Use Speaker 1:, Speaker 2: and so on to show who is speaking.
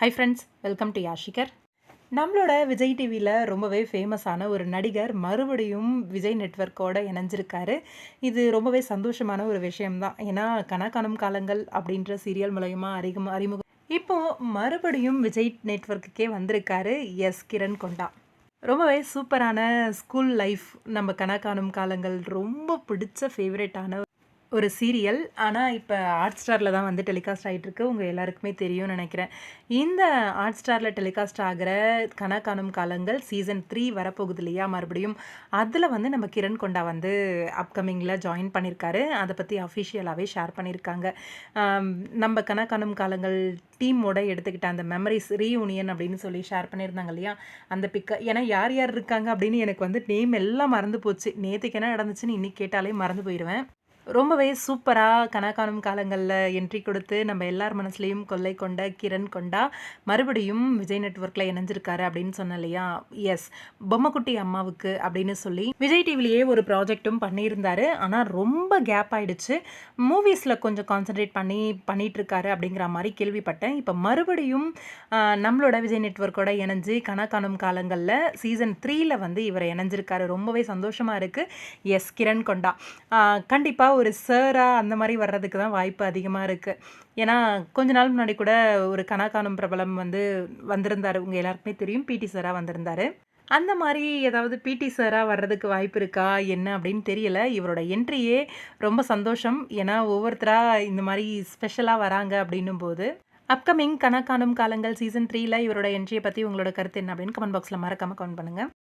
Speaker 1: High friends, welcome to யாஷிகர். நம்மளோட விஜய் டிவியில் ரொம்பவே ஃபேமஸான ஒரு நடிகர் மறுபடியும் விஜய் நெட்வொர்க்கோட இணைஞ்சிருக்காரு. இது ரொம்பவே சந்தோஷமான ஒரு விஷயம்தான். ஏன்னா கணக்காணும் காலங்கள் அப்படின்ற சீரியல் மூலயமா அறிமுகம் இப்போ மறுபடியும் விஜய் நெட்வொர்க்குக்கே வந்திருக்காரு. எஸ் கிரண் கொண்டா. ரொம்பவே சூப்பரான ஸ்கூல் லைஃப், நம்ம கணக்காணும் காலங்கள் ரொம்ப பிடிச்ச ஃபேவரட்டான ஒரு சீரியல். ஆனால் இப்போ ஹாட் ஸ்டாரில் தான் வந்து டெலிகாஸ்ட் ஆகிட்டுருக்கு. உங்கள் எல்லாருக்குமே தெரியும்னு நினைக்கிறேன். இந்த ஹாட் ஸ்டாரில் டெலிகாஸ்ட் ஆகிற கணக்காணும் காலங்கள் சீசன் 3 வரப்போகுது இல்லையா மறுபடியும். அதில் வந்து நம்ம கிரண் கொண்டா வந்து அப்கமிங்கில் ஜாயின் பண்ணியிருக்காரு. அதை பற்றி அஃபிஷியலாகவே ஷேர் பண்ணியிருக்காங்க. நம்ம கணக்காணும் காலங்கள் டீமோட எடுத்துக்கிட்ட அந்த மெமரிஸ் ரீயூனியன் அப்படின்னு சொல்லி ஷேர் பண்ணியிருந்தாங்க இல்லையா அந்த பிக்கை. ஏன்னா யார் யார் இருக்காங்க அப்படின்னு எனக்கு வந்து நேம் எல்லாம் மறந்து போச்சு. நேற்றுக்கு என்ன நடந்துச்சுன்னு இன்றைக்கி கேட்டாலே மறந்து போயிடுவேன். ரொம்பவே சூப்பராக கணக்காணும் காலங்களில் என்ட்ரி கொடுத்து நம்ம எல்லார் மனசுலேயும் கொள்ளை கொண்ட கிரண் கொண்டா மறுபடியும் விஜய் நெட்வொர்க்கில் இணைஞ்சிருக்காரு அப்படின்னு சொன்னேன் இல்லையா. எஸ், பொம்மைக்குட்டி அம்மாவுக்கு அப்படின்னு சொல்லி விஜய் டிவிலேயே ஒரு ப்ராஜெக்டும் பண்ணியிருந்தாரு. ஆனால் ரொம்ப கேப் ஆகிடுச்சு. மூவிஸில் கொஞ்சம் கான்சன்ட்ரேட் பண்ணிகிட்ருக்காரு அப்படிங்கிற மாதிரி கேள்விப்பட்டேன். இப்போ மறுபடியும் நம்மளோட விஜய் நெட்வொர்க்கோட இணைஞ்சு கணக்காணும் காலங்களில் சீசன் 3ல் வந்து இவர் இணைஞ்சிருக்காரு. ரொம்பவே சந்தோஷமாக இருக்குது. எஸ், கிரண் கொண்டா கண்டிப்பாக ஒரு சாராக அந்த மாதிரி வர்றதுக்கு தான் வாய்ப்பு அதிகமாக இருக்குது. ஏன்னா கொஞ்ச நாள் முன்னாடி கூட ஒரு கணக்காணும் பிரபலம் வந்து வந்திருந்தார். உங்கள் எல்லாருக்குமே தெரியும், பிடி சாராக வந்திருந்தார். அந்த மாதிரி ஏதாவது பிடி சாராக வர்றதுக்கு வாய்ப்பு இருக்கா என்ன அப்படின்னு தெரியல. இவரோட என்ட்ரியே ரொம்ப சந்தோஷம். ஏன்னா ஒவ்வொருத்தராக இந்த மாதிரி ஸ்பெஷலாக வராங்க அப்படின்னும் போது அப்கமிங் கணக்காணும் காலங்கள் சீசன் 3ல் இவரோட என்ட்ரியை பற்றி உங்களோட கருத்து என்ன அப்படின்னு கமெண்ட் பாக்ஸில் மறக்காமல் கமெண்ட் பண்ணுங்கள்.